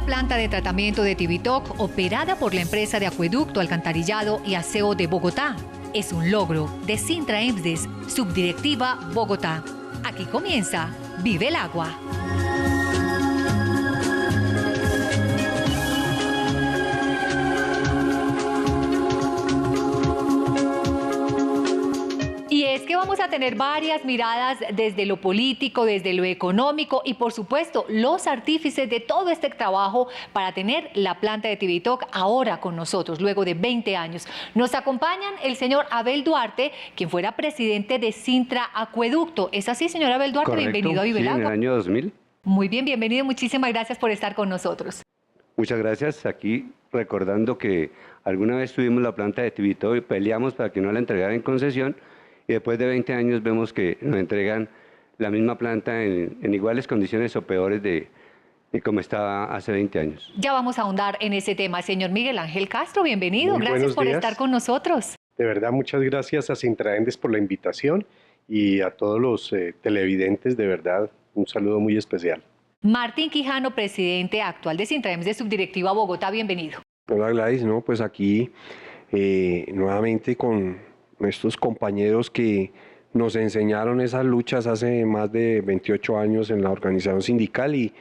la planta de tratamiento de Tibitoc, operada por la empresa de acueducto, alcantarillado y aseo de Bogotá, es un logro de Cintra Emsdes, Subdirectiva Bogotá. Aquí comienza Vive el Agua. Y es que vamos a tener varias miradas desde lo político, desde lo económico y por supuesto los artífices de todo este trabajo para tener la planta de Tibitoc ahora con nosotros, luego de 20 años. Nos acompañan el señor Abel Duarte, quien fuera presidente de Cintra Acueducto. ¿Es así, señor Abel Duarte? Correcto. Bienvenido a Vive el Sí, Agua. en el año 2000. Muy bien, bienvenido. Muchísimas gracias por estar con nosotros. Muchas gracias. Aquí recordando que alguna vez tuvimos la planta de Tibitoc y peleamos para que no la entregaran en concesión. Y después de 20 años vemos que nos entregan la misma planta en iguales condiciones o peores de como estaba hace 20 años. Ya vamos a ahondar en ese tema. Señor Miguel Ángel Castro, bienvenido. Muy Gracias por buenos días. estar con nosotros. De verdad, muchas gracias a Cintra Emsdes por la invitación y a todos los televidentes, de verdad, un saludo muy especial. Martín Quijano, presidente actual de Cintra Emsdes, Subdirectiva Bogotá, bienvenido. Hola Gladys, no, pues aquí nuevamente con nuestros compañeros que nos enseñaron esas luchas hace más de 28 años en la organización sindical y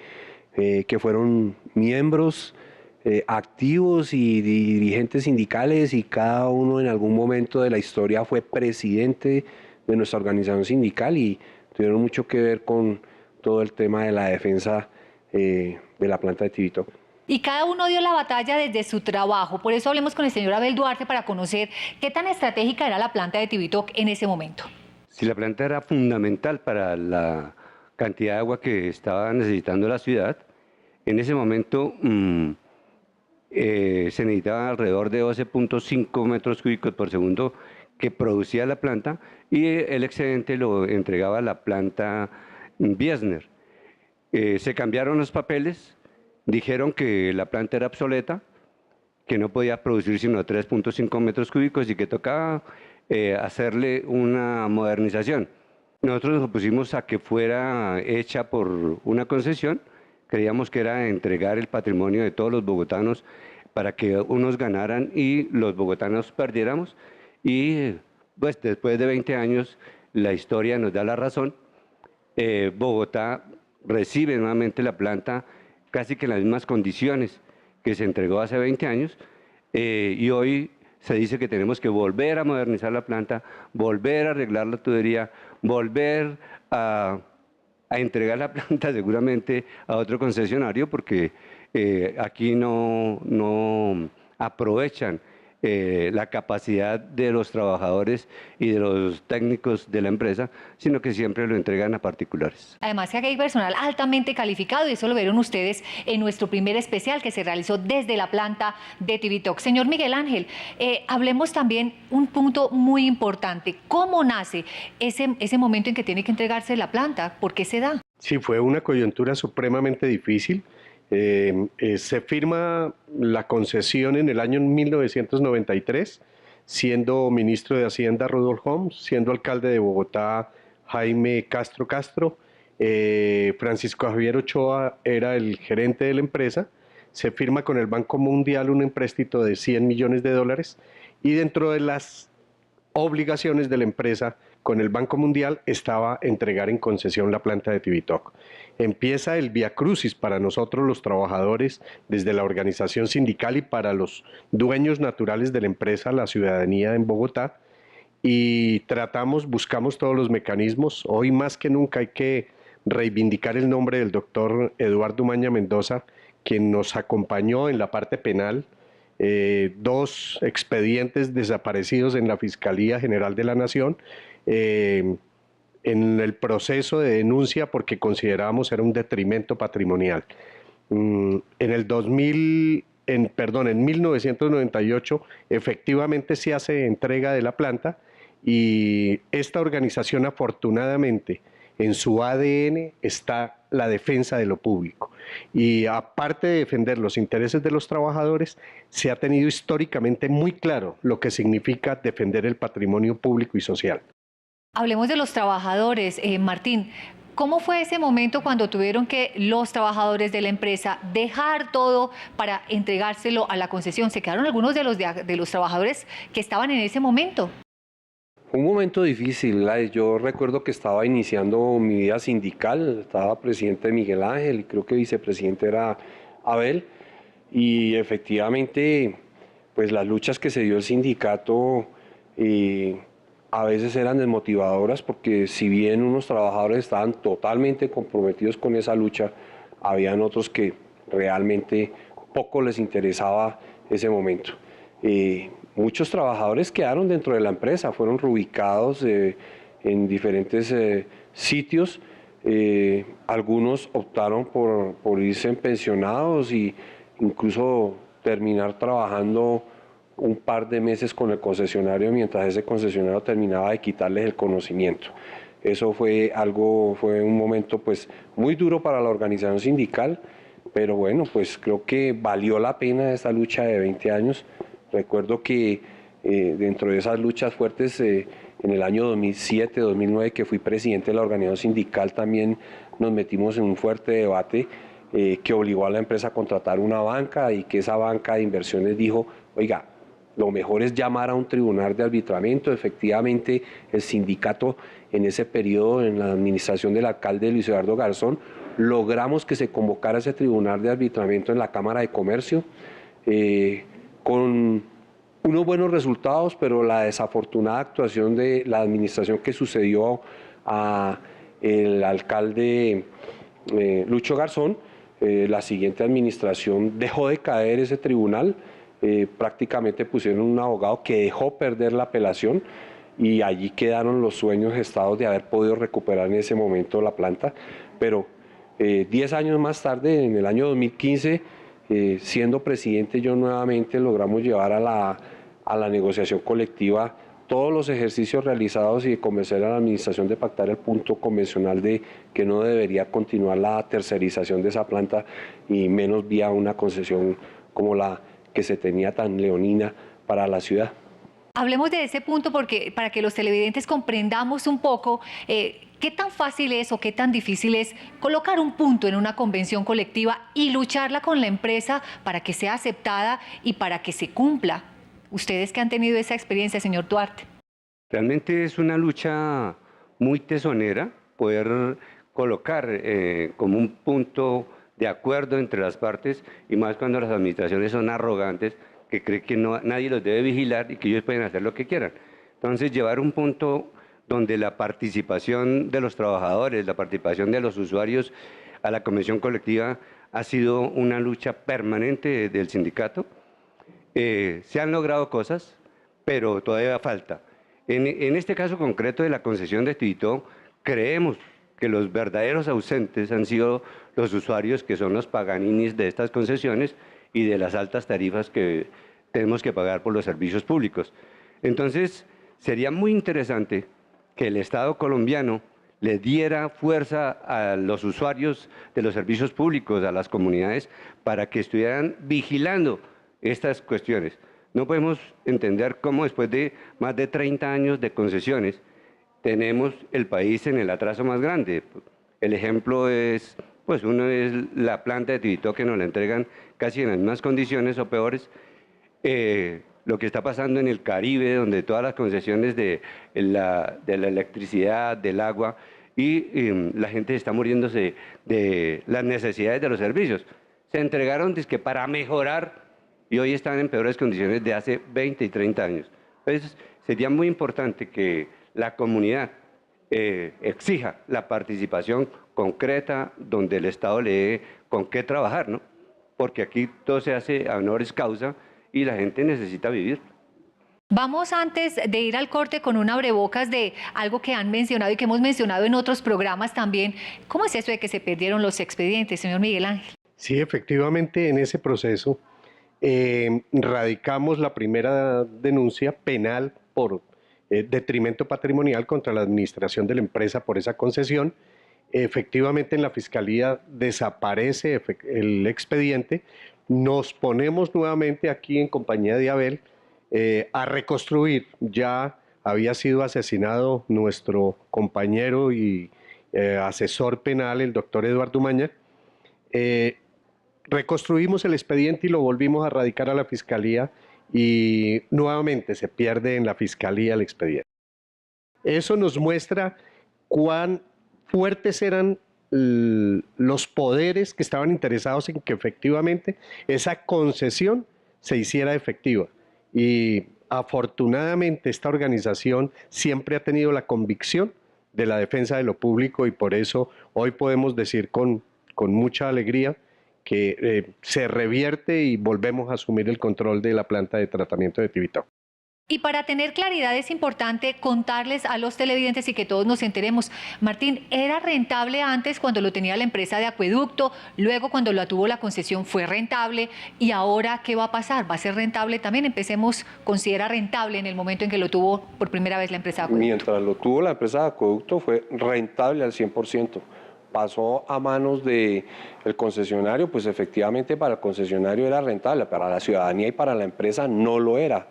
que fueron miembros activos y dirigentes sindicales y cada uno en algún momento de la historia fue presidente de nuestra organización sindical y tuvieron mucho que ver con todo el tema de la defensa de la planta de Tibitoc. Y cada uno dio la batalla desde su trabajo. Por eso hablemos con el señor Abel Duarte para conocer qué tan estratégica era la planta de Tibitoc en ese momento. Si la planta era fundamental para la cantidad de agua que estaba necesitando la ciudad, en ese momento se necesitaba alrededor de 12.5 metros cúbicos por segundo que producía la planta y el excedente lo entregaba la planta Biesner. Se cambiaron los papeles. Dijeron que la planta era obsoleta, que no podía producir sino 3.5 metros cúbicos y que tocaba hacerle una modernización. Nosotros nos opusimos a que fuera hecha por una concesión. Creíamos que era entregar el patrimonio de todos los bogotanos para que unos ganaran y los bogotanos perdiéramos. Y pues después de 20 años la historia nos da la razón. Bogotá recibe nuevamente la planta casi que en las mismas condiciones que se entregó hace 20 años y hoy se dice que tenemos que volver a modernizar la planta, volver a arreglar la tubería, volver a entregar la planta seguramente a otro concesionario porque aquí no aprovechan la capacidad de los trabajadores y de los técnicos de la empresa, sino que siempre lo entregan a particulares. Además que aquí hay personal altamente calificado y eso lo vieron ustedes en nuestro primer especial que se realizó desde la planta de Tibitoc. Señor Miguel Ángel, hablemos también un punto muy importante. ¿Cómo nace ese momento en que tiene que entregarse la planta? ¿Por qué se da? Sí, fue una coyuntura supremamente difícil. Se firma la concesión en el año 1993, siendo ministro de Hacienda Rudolf Homs, siendo alcalde de Bogotá Jaime Castro Castro, Francisco Javier Ochoa era el gerente de la empresa. Se firma con el Banco Mundial un empréstito de $100 millones y dentro de las obligaciones de la empresa con el Banco Mundial estaba entregar en concesión la planta de Tibitoc. Empieza el viacrucis para nosotros los trabajadores desde la organización sindical y para los dueños naturales de la empresa, la ciudadanía en Bogotá, y buscamos todos los mecanismos. Hoy más que nunca hay que reivindicar el nombre del doctor Eduardo Umaña Mendoza, quien nos acompañó en la parte penal, 2 expedientes desaparecidos en la Fiscalía General de la Nación, en el proceso de denuncia porque considerábamos era un detrimento patrimonial. En 1998 efectivamente se hace entrega de la planta y esta organización afortunadamente en su ADN está la defensa de lo público. Y aparte de defender los intereses de los trabajadores, se ha tenido históricamente muy claro lo que significa defender el patrimonio público y social. Hablemos de los trabajadores. Martín, ¿Cómo fue ese momento cuando tuvieron que los trabajadores de la empresa dejar todo para entregárselo a la concesión? ¿Se quedaron algunos de los trabajadores que estaban en ese momento? Fue un momento difícil, Gladys. Yo recuerdo que estaba iniciando mi vida sindical, estaba presidente Miguel Ángel y creo que vicepresidente era Abel, y efectivamente pues las luchas que se dio el sindicato a veces eran desmotivadoras, porque si bien unos trabajadores estaban totalmente comprometidos con esa lucha, habían otros que realmente poco les interesaba ese momento. Muchos trabajadores quedaron dentro de la empresa, fueron reubicados en diferentes sitios. Algunos optaron por irse en pensionados e incluso terminar trabajando un par de meses con el concesionario mientras ese concesionario terminaba de quitarles el conocimiento. Eso fue un momento pues muy duro para la organización sindical, pero bueno, pues creo que valió la pena esta lucha de 20 años. Recuerdo que dentro de esas luchas fuertes, en el año 2007, 2009, que fui presidente de la organización sindical, también nos metimos en un fuerte debate que obligó a la empresa a contratar una banca, y que esa banca de inversiones dijo, oiga, lo mejor es llamar a un tribunal de arbitramiento. Efectivamente, el sindicato en ese periodo, en la administración del alcalde Luis Eduardo Garzón, logramos que se convocara ese tribunal de arbitramiento en la Cámara de Comercio, con unos buenos resultados, pero la desafortunada actuación de la administración que sucedió a el alcalde Lucho Garzón, la siguiente administración dejó de caer ese tribunal. Prácticamente pusieron un abogado que dejó perder la apelación, y allí quedaron los sueños gestados de haber podido recuperar en ese momento la planta. Pero 10 años más tarde, en el año 2015, siendo presidente yo nuevamente, logramos llevar a la negociación colectiva todos los ejercicios realizados y de convencer a la administración de pactar el punto convencional de que no debería continuar la tercerización de esa planta, y menos vía una concesión como la que se tenía tan leonina para la ciudad. Hablemos de ese punto porque para que los televidentes comprendamos un poco qué tan fácil es o qué tan difícil es colocar un punto en una convención colectiva y lucharla con la empresa para que sea aceptada y para que se cumpla. Ustedes que han tenido esa experiencia, señor Duarte. Realmente es una lucha muy tesonera poder colocar como un punto de acuerdo entre las partes, y más cuando las administraciones son arrogantes, que creen que nadie los debe vigilar y que ellos pueden hacer lo que quieran. Entonces, llevar un punto donde la participación de los trabajadores, la participación de los usuarios a la convención colectiva ha sido una lucha permanente del sindicato. Se han logrado cosas, pero todavía falta. En este caso concreto de la concesión de Tibito, creemos que los verdaderos ausentes han sido los usuarios, que son los paganinis de estas concesiones y de las altas tarifas que tenemos que pagar por los servicios públicos. Entonces, sería muy interesante que el Estado colombiano le diera fuerza a los usuarios de los servicios públicos, a las comunidades, para que estuvieran vigilando estas cuestiones. No podemos entender cómo después de más de 30 años de concesiones tenemos el país en el atraso más grande. El ejemplo es, pues uno es la planta de Tibito, que nos la entregan casi en las mismas condiciones o peores. Lo que está pasando en el Caribe, donde todas las concesiones de la electricidad, del agua, y la gente está muriéndose de las necesidades de los servicios. Se entregaron dizque para mejorar, y hoy están en peores condiciones de hace 20 y 30 años. Entonces, sería muy importante que la comunidad exija la participación concreta, donde el Estado le dé con qué trabajar, ¿no? Porque aquí todo se hace a honoris causa y la gente necesita vivir. Vamos, antes de ir al corte, con un abrebocas de algo que han mencionado y que hemos mencionado en otros programas también. ¿Cómo es eso de que se perdieron los expedientes, señor Miguel Ángel? Sí, efectivamente, en ese proceso radicamos la primera denuncia penal por detrimento patrimonial contra la administración de la empresa por esa concesión. Efectivamente, en la Fiscalía desaparece el expediente. Nos ponemos nuevamente aquí en compañía de Abel a reconstruir. Ya había sido asesinado nuestro compañero y asesor penal, el doctor Eduardo Umaña, reconstruimos el expediente y lo volvimos a radicar a la Fiscalía y nuevamente se pierde en la Fiscalía el expediente. Eso nos muestra cuán fuertes eran los poderes que estaban interesados en que efectivamente esa concesión se hiciera efectiva. Y afortunadamente esta organización siempre ha tenido la convicción de la defensa de lo público y por eso hoy podemos decir con mucha alegría que se revierte y volvemos a asumir el control de la planta de tratamiento de Tibitoc. Y para tener claridad es importante contarles a los televidentes y que todos nos enteremos. Martín, ¿era rentable antes cuando lo tenía la empresa de acueducto? Luego cuando lo tuvo la concesión fue rentable. ¿Y ahora qué va a pasar? ¿Va a ser rentable también? Empecemos con si era rentable en el momento en que lo tuvo por primera vez la empresa de acueducto. Mientras lo tuvo la empresa de acueducto fue rentable al 100%. Pasó a manos del concesionario, pues efectivamente para el concesionario era rentable, para la ciudadanía y para la empresa no lo era.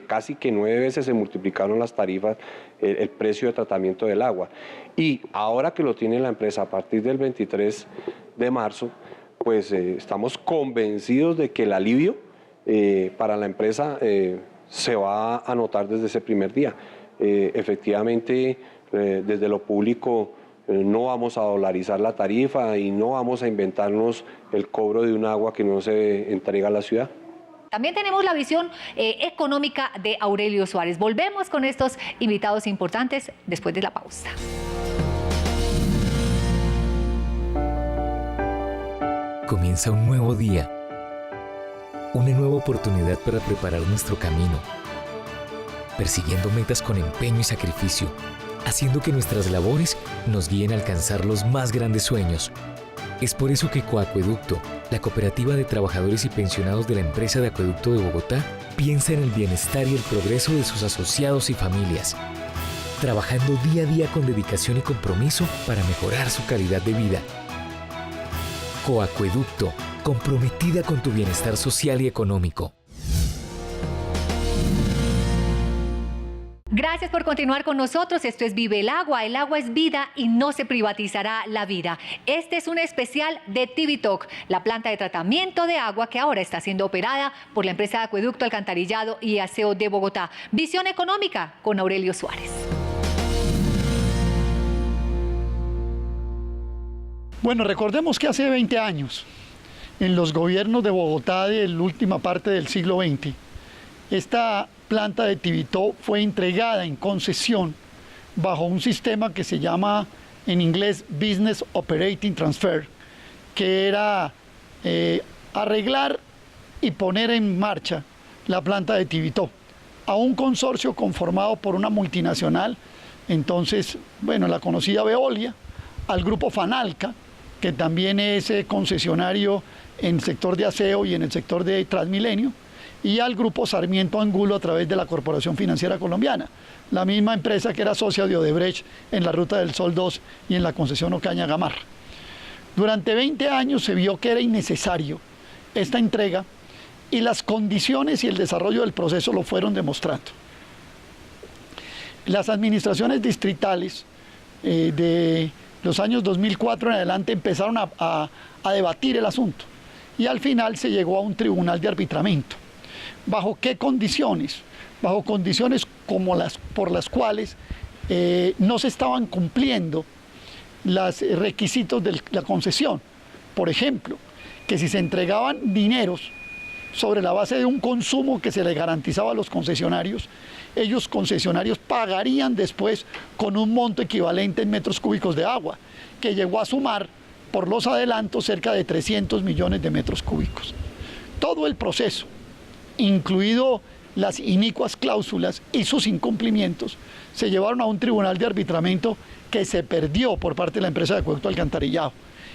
Casi que 9 veces se multiplicaron las tarifas, el precio de tratamiento del agua. Y ahora que lo tiene la empresa a partir del 23 de marzo, pues estamos convencidos de que el alivio para la empresa se va a notar desde ese primer día. Efectivamente, desde lo público no vamos a dolarizar la tarifa y no vamos a inventarnos el cobro de un agua que no se entrega a la ciudad. También tenemos la visión económica de Aurelio Suárez. Volvemos con estos invitados importantes después de la pausa. Comienza un nuevo día, una nueva oportunidad para preparar nuestro camino, persiguiendo metas con empeño y sacrificio, haciendo que nuestras labores nos guíen a alcanzar los más grandes sueños. Es por eso que Coacueducto, la cooperativa de trabajadores y pensionados de la empresa de acueducto de Bogotá, piensa en el bienestar y el progreso de sus asociados y familias, trabajando día a día con dedicación y compromiso para mejorar su calidad de vida. Coacueducto, comprometida con tu bienestar social y económico. Gracias por continuar con nosotros. Esto es Vive el Agua. El agua es vida y no se privatizará la vida. Este es un especial de Tibitoc, la planta de tratamiento de agua que ahora está siendo operada por la empresa de acueducto, alcantarillado y aseo de Bogotá. Visión económica con Aurelio Suárez. Bueno, recordemos que hace 20 años, en los gobiernos de Bogotá de la última parte del siglo XX, esta planta de Tibitoc fue entregada en concesión bajo un sistema que se llama en inglés Business Operating Transfer, que era arreglar y poner en marcha la planta de Tibitoc a un consorcio conformado por una multinacional, entonces, bueno, la conocida Veolia, al grupo Fanalca, que también es concesionario en el sector de aseo y en el sector de Transmilenio, y al grupo Sarmiento Angulo a través de la Corporación Financiera Colombiana, la misma empresa que era socia de Odebrecht en la Ruta del Sol 2 y en la concesión Ocaña-Gamarra. Durante 20 años se vio que era innecesario esta entrega y las condiciones y el desarrollo del proceso lo fueron demostrando. Las administraciones distritales de los años 2004 en adelante empezaron a debatir el asunto y al final se llegó a un tribunal de arbitramiento. ¿Bajo qué condiciones? Bajo condiciones como por las cuales no se estaban cumpliendo los requisitos de la concesión. Por ejemplo, que si se entregaban dineros sobre la base de un consumo que se le garantizaba a los concesionarios, ellos concesionarios pagarían después con un monto equivalente en metros cúbicos de agua, que llegó a sumar por los adelantos cerca de 300 millones de metros cúbicos. Todo el proceso, incluido las inicuas cláusulas y sus incumplimientos, se llevaron a un tribunal de arbitramiento que se perdió por parte de la empresa de acueducto alcantarillado.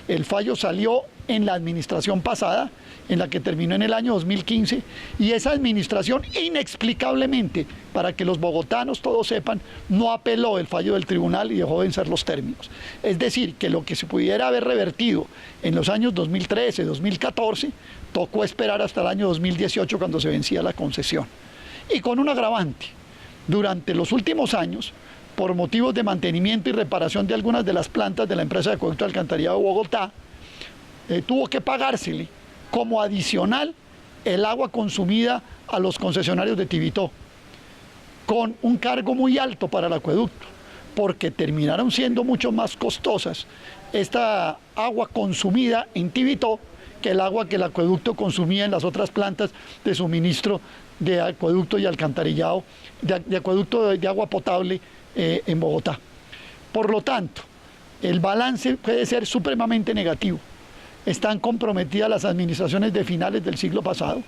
El fallo salió en la administración pasada, en la que terminó en el año 2015, y esa administración inexplicablemente, para que los bogotanos todos sepan, no apeló el fallo del tribunal y dejó vencer los términos. Es decir, que lo que se pudiera haber revertido en los años 2013, 2014, tocó esperar hasta el año 2018 cuando se vencía la concesión. Y con un agravante, durante los últimos años, por motivos de mantenimiento y reparación de algunas de las plantas de la empresa de acueducto y alcantarillado de Bogotá, tuvo que pagársele como adicional el agua consumida a los concesionarios de Tibitó, con un cargo muy alto para el acueducto, porque terminaron siendo mucho más costosas esta agua consumida en Tibitó que el agua que el acueducto consumía en las otras plantas de suministro de acueducto y alcantarillado, de acueducto de agua potable en Bogotá. Por lo tanto, el balance puede ser supremamente negativo. Están comprometidas las administraciones de finales del siglo pasado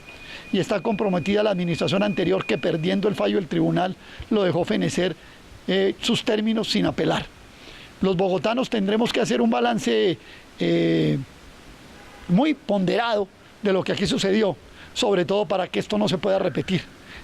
y está comprometida la administración anterior que, perdiendo el fallo del tribunal, lo dejó fenecer sus términos sin apelar. Los bogotanos tendremos que hacer un balance muy ponderado de lo que aquí sucedió, sobre todo para que esto no se pueda repetir.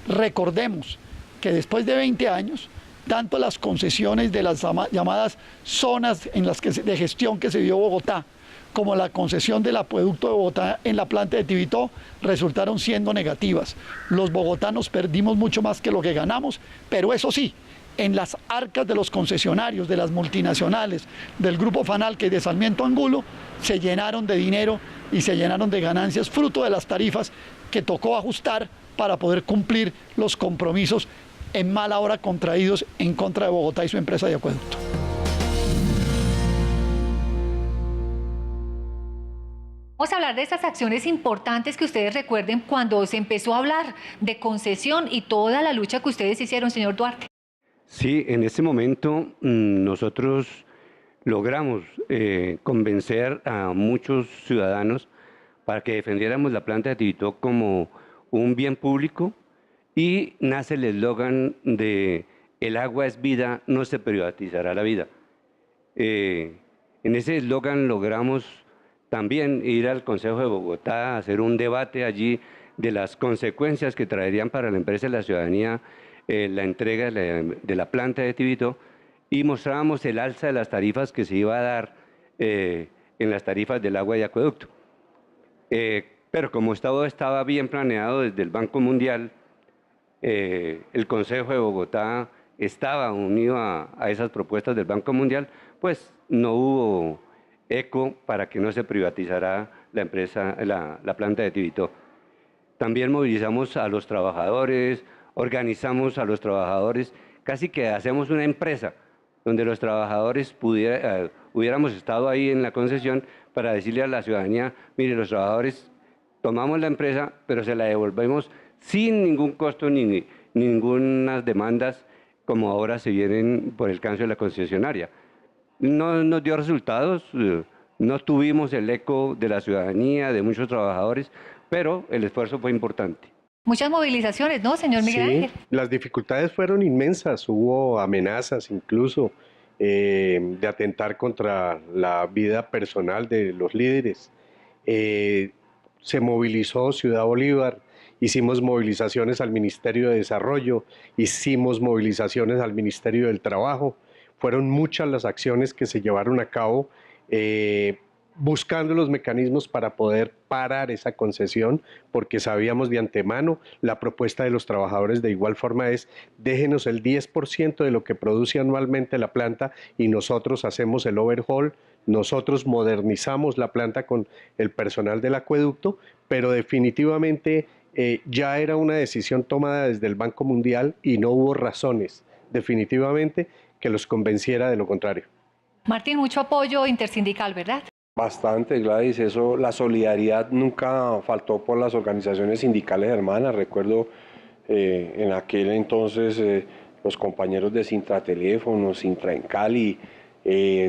Recordemos que después de 20 años, tanto las concesiones de las llamadas zonas en las que de gestión que se dio Bogotá, como la concesión del acueducto de Bogotá en la planta de Tibitó, resultaron siendo negativas. Los bogotanos perdimos mucho más que lo que ganamos, pero eso sí, en las arcas de los concesionarios, de las multinacionales, del Grupo Fanalca y de Sarmiento Angulo, se llenaron de dinero y se llenaron de ganancias fruto de las tarifas que tocó ajustar para poder cumplir los compromisos en mala hora contraídos en contra de Bogotá y su empresa de acueducto. Vamos a hablar de esas acciones importantes que ustedes recuerden cuando se empezó a hablar de concesión y toda la lucha que ustedes hicieron, señor Duarte. Sí, en ese momento nosotros logramos convencer a muchos ciudadanos para que defendiéramos la planta de Tibitó como un bien público, y nace el eslogan de "el agua es vida, no se privatizará la vida". En ese eslogan logramos también ir al Consejo de Bogotá a hacer un debate allí de las consecuencias que traerían para la empresa y la ciudadanía la entrega de la planta de Tibitó, y mostrábamos el alza de las tarifas que se iba a dar en las tarifas del agua y acueducto. Pero como todo estaba bien planeado desde el Banco Mundial, el Consejo de Bogotá estaba unido a esas propuestas del Banco Mundial, pues no hubo eco para que no se privatizara la empresa, la planta de Tibitó. También movilizamos a los trabajadores, organizamos a los trabajadores, casi que hacemos una empresa donde los trabajadores hubiéramos estado ahí en la concesión para decirle a la ciudadanía: mire, los trabajadores tomamos la empresa, pero se la devolvemos sin ningún costo ni ninguna demandas, como ahora se vienen por el cambio de la concesionaria. No nos dio resultados, no tuvimos el eco de la ciudadanía, de muchos trabajadores, pero el esfuerzo fue importante. Muchas movilizaciones, ¿no, señor Miguel Ángel? Las dificultades fueron inmensas, hubo amenazas incluso de atentar contra la vida personal de los líderes. Se movilizó Ciudad Bolívar, hicimos movilizaciones al Ministerio de Desarrollo, hicimos movilizaciones al Ministerio del Trabajo. Fueron muchas las acciones que se llevaron a cabo buscando los mecanismos para poder parar esa concesión, porque sabíamos de antemano, la propuesta de los trabajadores de igual forma es: déjenos el 10% de lo que produce anualmente la planta y nosotros hacemos el overhaul, nosotros modernizamos la planta con el personal del acueducto, pero definitivamente ya era una decisión tomada desde el Banco Mundial y no hubo razones, definitivamente, que los convenciera de lo contrario. Martín, mucho apoyo intersindical, ¿verdad? Bastante, Gladys. Eso, la solidaridad nunca faltó por las organizaciones sindicales hermanas. Recuerdo en aquel entonces los compañeros de Sintrateléfono, Sintraencali,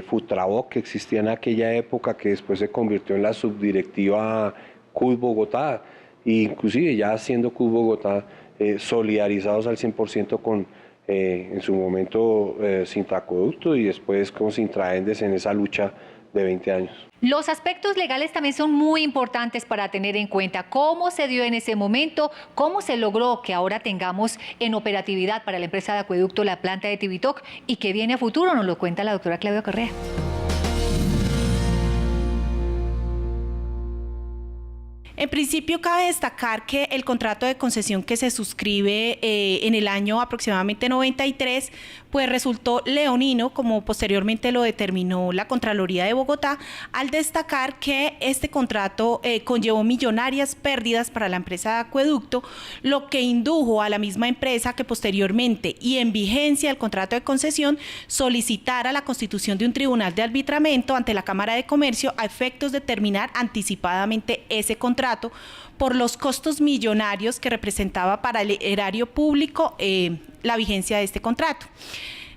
Futraboc, que existía en aquella época, que después se convirtió en la subdirectiva CUT Bogotá, e inclusive ya siendo CUT Bogotá, solidarizados al 100% con en su momento Sintracoducto y después con Sintraendes en esa lucha de 20 años. Los aspectos legales también son muy importantes para tener en cuenta. ¿Cómo se dio en ese momento? ¿Cómo se logró que ahora tengamos en operatividad para la empresa de acueducto la planta de Tibitó? ¿Y qué viene a futuro? Nos lo cuenta la doctora Claudia Correa. En principio, cabe destacar que el contrato de concesión que se suscribe en el año aproximadamente 93, pues resultó leonino, como posteriormente lo determinó la Contraloría de Bogotá, al destacar que este contrato conllevó millonarias pérdidas para la empresa de acueducto, lo que indujo a la misma empresa que posteriormente y en vigencia del contrato de concesión solicitara la constitución de un tribunal de arbitramiento ante la Cámara de Comercio a efectos de terminar anticipadamente ese contrato por los costos millonarios que representaba para el erario público la vigencia de este contrato.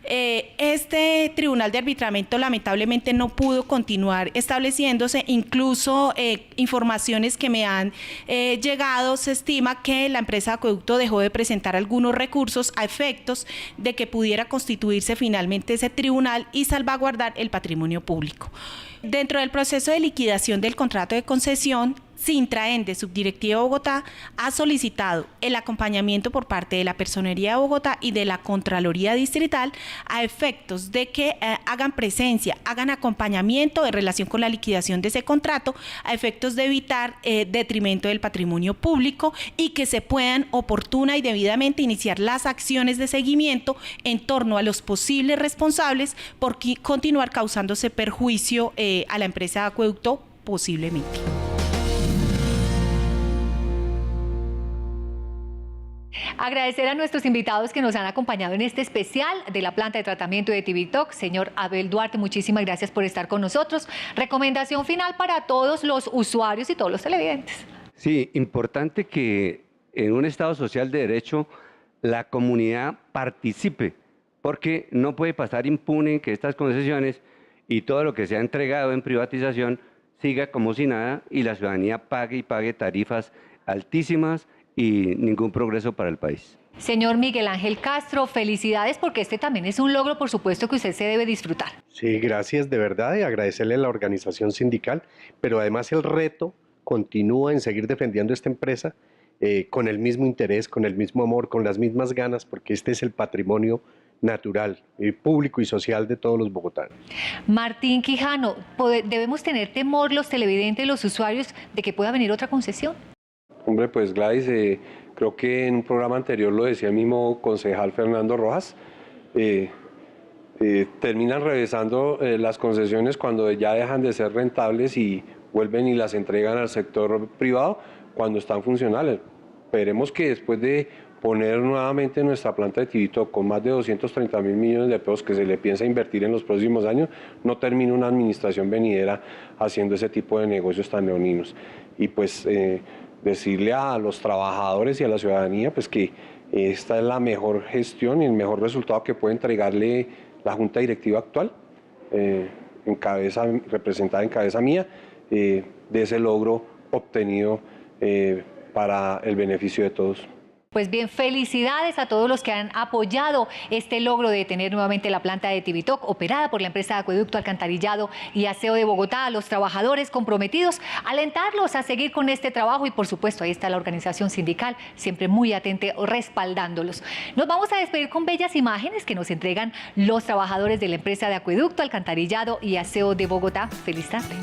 Este tribunal de arbitramiento lamentablemente no pudo continuar estableciéndose, incluso informaciones que me han llegado, se estima que la empresa de acueducto dejó de presentar algunos recursos a efectos de que pudiera constituirse finalmente ese tribunal y salvaguardar el patrimonio público. Dentro del proceso de liquidación del contrato de concesión, Sintraende, Subdirectiva de Bogotá, ha solicitado el acompañamiento por parte de la Personería de Bogotá y de la Contraloría Distrital a efectos de que hagan presencia, hagan acompañamiento en relación con la liquidación de ese contrato, a efectos de evitar detrimento del patrimonio público y que se puedan oportuna y debidamente iniciar las acciones de seguimiento en torno a los posibles responsables por continuar causándose perjuicio a la empresa de acueducto posiblemente. Agradecer a nuestros invitados que nos han acompañado en este especial de la planta de tratamiento de Tibitoc. Señor Abel Duarte, muchísimas gracias por estar con nosotros. Recomendación final para todos los usuarios y todos los televidentes. Sí, importante que en un Estado social de derecho la comunidad participe, porque no puede pasar impune que estas concesiones y todo lo que se ha entregado en privatización siga como si nada y la ciudadanía pague y pague tarifas altísimas y ningún progreso para el país. Señor Miguel Ángel Castro, felicidades porque este también es un logro, por supuesto, que usted se debe disfrutar. Sí, gracias de verdad y agradecerle a la organización sindical, pero además el reto continúa en seguir defendiendo esta empresa con el mismo interés, con el mismo amor, con las mismas ganas, porque este es el patrimonio natural, público y social de todos los bogotanos. Martín Quijano, ¿debemos tener temor los televidentes, los usuarios, de que pueda venir otra concesión? Hombre, pues Gladys, creo que en un programa anterior lo decía el mismo concejal Fernando Rojas, terminan revisando las concesiones cuando ya dejan de ser rentables y vuelven y las entregan al sector privado cuando están funcionales. Esperemos que después de poner nuevamente nuestra planta de Tibitoc con más de 230.000 millones de pesos que se le piensa invertir en los próximos años, no termine una administración venidera haciendo ese tipo de negocios tan leoninos. Y pues decirle a los trabajadores y a la ciudadanía pues que esta es la mejor gestión y el mejor resultado que puede entregarle la Junta Directiva actual, representada en cabeza mía, de ese logro obtenido para el beneficio de todos. Pues bien, felicidades a todos los que han apoyado este logro de tener nuevamente la planta de Tibitoc operada por la empresa de Acueducto, Alcantarillado y Aseo de Bogotá, a los trabajadores comprometidos, alentarlos a seguir con este trabajo y por supuesto ahí está la organización sindical, siempre muy atenta, respaldándolos. Nos vamos a despedir con bellas imágenes que nos entregan los trabajadores de la empresa de Acueducto, Alcantarillado y Aseo de Bogotá. Feliz tarde.